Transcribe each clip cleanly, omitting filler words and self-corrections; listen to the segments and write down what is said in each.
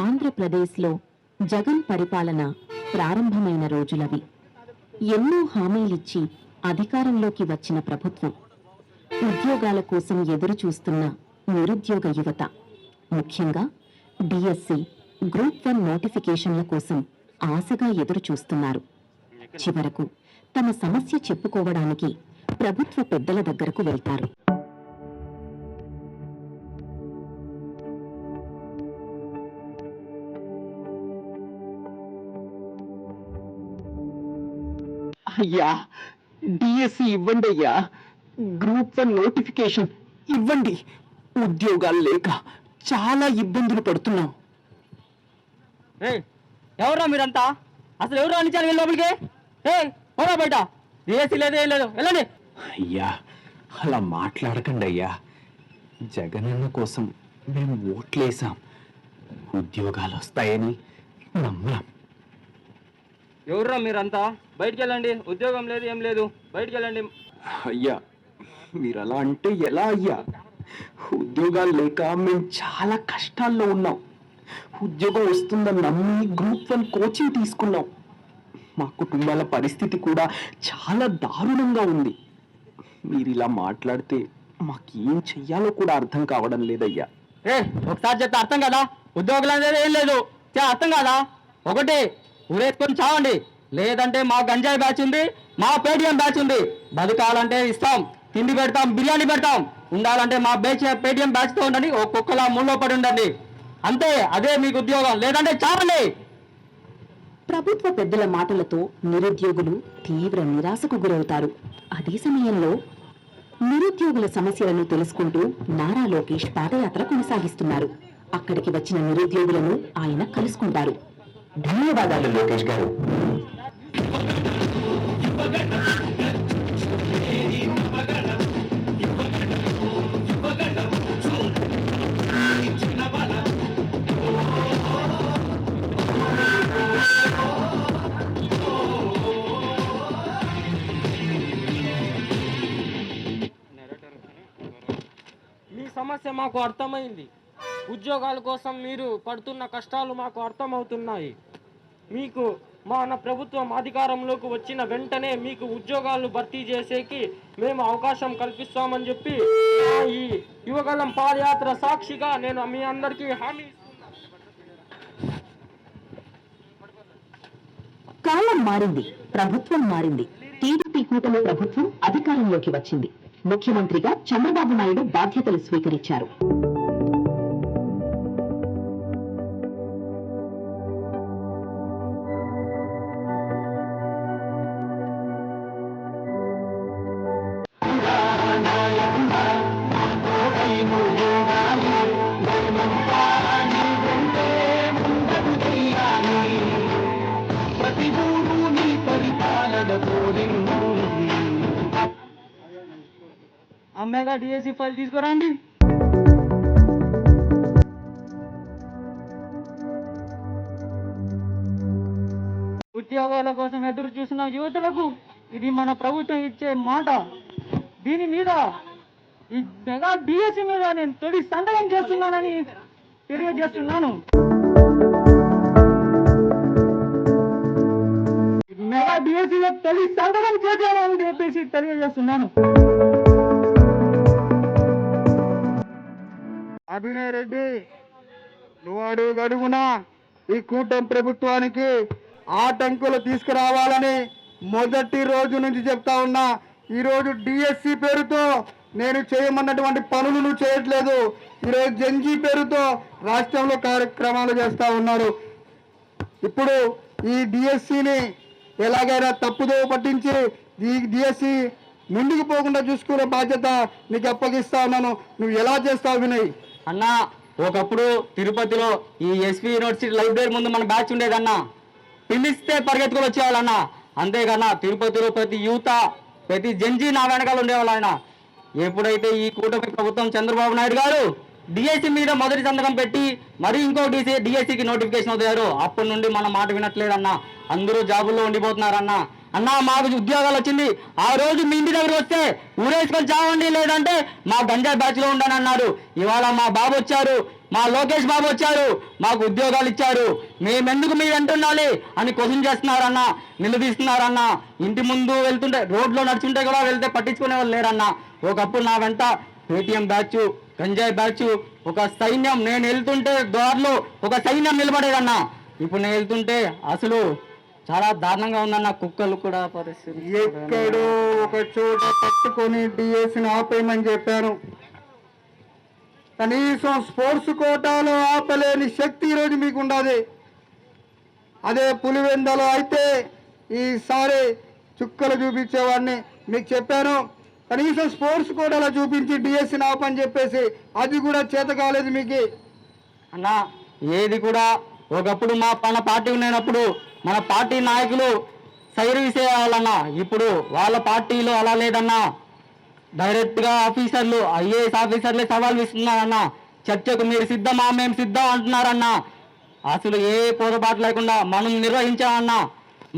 ఆంధ్రప్రదేశ్లో జగన్ పరిపాలన ప్రారంభమైన రోజులవి. ఎన్నో హామీలిచ్చి అధికారంలోకి వచ్చిన ప్రభుత్వం ఉద్యోగాల కోసం ఎదురుచూస్తున్న నిరుద్యోగ యువత, ముఖ్యంగా డిఎస్సి, గ్రూప్ 1 నోటిఫికేషన్ల కోసం ఆశగా ఎదురుచూస్తున్నారు. చివరకు తమ సమస్య చెప్పుకోవడానికి ప్రభుత్వ పెద్దల దగ్గరకు వెళ్తారు. అయ్యా, డిఎస్సి ఇవ్వండి అయ్యా, గ్రూప్ 1 నోటిఫికేషన్ ఇవ్వండి. ఉద్యోగాలు లేక చాలా ఇబ్బందులు పడుతున్నాం. ఎవరా మీరంతా? అసలు ఎవరు అనిచారు వీళ్ళ లోపలికి? పోరా బయట, డిఎస్సి లేదు ఏం లేదు, వెళ్ళండి. అయ్యా, అలా మాట్లాడకండి అయ్యా. జగనన్న కోసం మేము ఓట్లేసాం, ఉద్యోగాలు వస్తాయని నమ్మాం. ఎవరురా మీరంతా? బయటికి వెళ్ళండి, ఉద్యోగం లేదు ఏం లేదు, బయటికి వెళ్ళండి. అయ్యా, మీరు అలా అంటే ఎలా అయ్యా? ఉద్యోగాలు లేక మేము చాలా కష్టాల్లో ఉన్నాం. ఉద్యోగం వస్తుందని నమ్మి గ్రూప్ 1 కోచింగ్ తీసుకున్నాం. మా కుటుంబాల పరిస్థితి కూడా చాలా దారుణంగా ఉంది. మీరు ఇలా మాట్లాడితే మాకేం చెయ్యాలో కూడా అర్థం కావడం లేదయ్యా. ఒకసారి చెప్తే అర్థం కదా? ఉద్యోగాలు అనేది ఏం లేదు, అర్థం కాదా? ఒకటి ఊరేసుకొని చావండి, లేదంటే మా గంజాయి బ్యాచ్ ఉంది, మా పేటిఎం బ్యాచ్ ఉంది. బతకాలంటే ఇస్తాం, తిండి పెడతాం, బిర్యానీ పెడతాం. ఉండాలంటే మా పేటిఎం బ్యాచ్ తో ఉండండి, ఒక్కొక్కలా ముళ్ళో పడి ఉండండి. అంతే, అదే మీకు ఉద్యోగం, లేదంటే చావండి. ప్రభుత్వ పెద్దల మాటలతో నిరుద్యోగులు తీవ్ర నిరాశకు గురవుతారు. అదే సమయంలో నిరుద్యోగుల సమస్యలను తెలుసుకుంటూ నారా లోకేష్ పాదయాత్ర కొనసాగిస్తున్నారు. అక్కడికి వచ్చిన నిరుద్యోగులను ఆయన కలుసుకుంటారు. ధన్యవాదాలు లోకేష్ గారు. మీ సమస్య మాకు అర్థమైంది. ఉద్యోగాల కోసం మీరు పడుతున్న కష్టాలు మాకు అర్థమవుతున్నాయి. మీకు మన ప్రభుత్వం అధికారంలోకి వచ్చిన వెంటనే మీకు ఉద్యోగాలు భర్తీ చేసేకి మేము అవకాశం కల్పిస్తామని చెప్పి ఈ యువగలం పాదయాత్ర సాక్షిగా నేను మీ అందరికీ హామీ ఇస్తున్నాను. కాలం మారింది, ప్రభుత్వం మారింది. టీడీపీ కూటమి ప్రభుత్వం అధికారంలోకి వచ్చింది. ముఖ్యమంత్రిగా చంద్రబాబు నాయుడు బాధ్యతలు స్వీకరించారు. అమ్మేగా డిఎస్సి ఫైల్ తీసుకురండి. ఉద్యోగాల కోసం ఎదురు చూసిన యువతులకు ఇది మన ప్రభుత్వం ఇచ్చే మాట. దీని మీద ఈ మెగా డిఎస్సి మీద నేను తొలి సంతకం చేస్తున్నానని తెలియజేస్తున్నాను. మెగా డిఎస్సిలో తొలి సంతకం చేశానని చెప్పేసి తెలియజేస్తున్నాను. అభినయ్ రెడ్డి, నువ్వు అడుగునా ఈ కూటమి ప్రభుత్వానికి ఆటంకులు తీసుకురావాలని మొదటి రోజు నుంచి చెప్తా ఉన్నా. ఈరోజు డిఎస్సి పేరుతో నేను చేయమన్నటువంటి పనులు నువ్వు చేయట్లేదు. ఈరోజు జంజీ పేరుతో రాష్ట్రంలో కార్యక్రమాలు చేస్తూ ఉన్నారు. ఇప్పుడు ఈ డిఎస్సిని ఎలాగైనా తప్పుదో పట్టించి ఈ డిఎస్సి ముందుకు పోకుండా చూసుకునే బాధ్యత నీకు అప్పగిస్తా ఉన్నాను. నువ్వు ఎలా చేస్తావు వినయ్? అన్నా, ఒకప్పుడు తిరుపతిలో ఈ ఎస్వి యూనివర్సిటీ లైబ్రరీ ముందు మన బ్యాచ్ ఉండేదన్నా. పిలిస్తే పరిగెత్తుకొని వచ్చేవాళ్ళన్నా. అంతేకన్నా తిరుపతిలో ప్రతి యువత, ప్రతి జంజీ నా వెనకాల ఉండేవాళ్ళు. ఆయన ఎప్పుడైతే ఈ కూటమి ప్రభుత్వం చంద్రబాబు నాయుడు గారు డిఎస్సి మీద మొదటి సంతకం పెట్టి మరి ఇంకో డిఎస్సికి నోటిఫికేషన్ వదిలారు, అప్పటి నుండి మన మాట వినట్లేదన్నా. అందరూ జాబుల్లో ఉండిపోతున్నారన్నా. అన్నా, మాకు ఉద్యోగాలు వచ్చింది. ఆ రోజు మీ ఇంటి దగ్గర వస్తే ఊరేసుకొని చావండి, లేదంటే మా గంజా బ్యాచ్ లో ఉండని అన్నాడు. ఇవాళ మా బాబు వచ్చారు, మా లోకేష్ బాబు వచ్చారు, మాకు ఉద్యోగాలు ఇచ్చారు, మేమెందుకు మీరు అంటున్నాలి అని క్వశ్చన్ చేస్తున్నారన్న, నిలదీస్తున్నారన్న. ఇంటి ముందు వెళ్తుంటే, రోడ్లో నడుచుంటే కూడా వెళ్తే పట్టించుకునే వాళ్ళు లేరన్న. ఒకప్పుడు నా వెంట పేటిఎం బ్యాచ్, గంజాయి బ్యాచ్, ఒక సైన్యం, నేను వెళ్తుంటే దారిలో ఒక సైన్యం నిలబడేదన్న. ఇప్పుడు నేను వెళ్తుంటే అసలు చాలా దారుణంగా ఉందన్న. కుక్కలు కూడా పరిస్థితి ఎక్కడో ఒక చోట పట్టుకొని డిఎస్ని ఆపేయమని చెప్పాను. కనీసం స్పోర్ట్స్ కోటాలో ఆపలేని శక్తి ఈరోజు మీకు ఉండదు. అదే పులివెందలో అయితే ఈసారి చుక్కలు చూపించేవాడిని. మీకు చెప్పాను, కనీసం స్పోర్ట్స్ కోటాలో చూపించి డిఎస్సిని ఆపని చెప్పేసి, అది కూడా చేత కాలేదు మీకు. అన్న ఏది కూడా ఒకప్పుడు మన పార్టీ ఉన్నప్పుడు మన పార్టీ నాయకులు సైరు విసేయాలన్నా, ఇప్పుడు వాళ్ళ పార్టీలో అలా లేదన్నా. డైరెక్ట్గా ఆఫీసర్లు, ఐఏఎస్ ఆఫీసర్లే సవాల్ విస్తున్నారన్న. చర్చకు మీరు సిద్ధమా, మేము సిద్ధం అంటున్నారన్న. అసలు ఏ పొరపాటు లేకుండా మనం నిర్వహించామన్నా.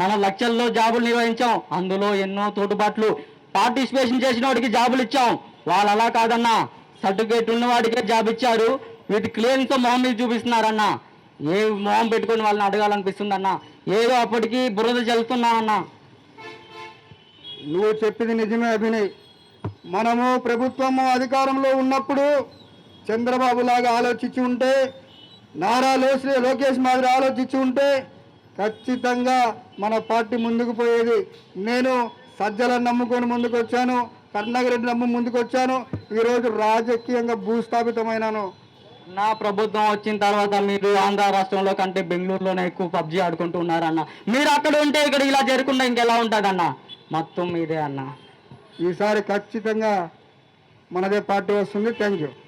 మన లక్షల్లో జాబులు నిర్వహించాం, అందులో ఎన్నో తోటుబాట్లు. పార్టిసిపేషన్ చేసిన వాడికి జాబులు ఇచ్చాం, వాళ్ళు అలా కాదన్నా. సర్టిఫికేట్ ఉన్నవాడికే జాబ్ ఇచ్చారు, వీటి క్లియరెన్స్తో మొహం మీద చూపిస్తున్నారన్న. ఏ మొహం పెట్టుకొని వాళ్ళని అడగాలనిపిస్తుందన్న. ఏదో అప్పటికి బురద చల్లుతున్నామన్నా. నువ్వు చెప్పింది నిజమే అభినయ్. మనము ప్రభుత్వము అధికారంలో ఉన్నప్పుడు చంద్రబాబు లాగా ఆలోచించి ఉంటే, నారా లోకేష్ మాదిరి ఆలోచించి ఉంటే ఖచ్చితంగా మన పార్టీ ముందుకు పోయేది. నేను సజ్జలను నమ్ముకొని ముందుకు వచ్చాను, కరుణాకరెడ్డి నమ్ము ముందుకు వచ్చాను. ఈరోజు రాజకీయంగా భూస్థాపితమైనాను. నా ప్రభుత్వం వచ్చిన తర్వాత మీరు ఆంధ్ర రాష్ట్రంలో కంటే బెంగళూరులోనే ఎక్కువ పబ్జీ ఆడుకుంటూ ఉన్నారన్న. మీరు అక్కడ ఉంటే ఇక్కడ ఇలా జరగకుండా ఇంకెలా ఉంటుందన్న? మొత్తం మీదే అన్న. ఈసారి ఖచ్చితంగా మనదే పార్టీ వస్తుంది. Thank you.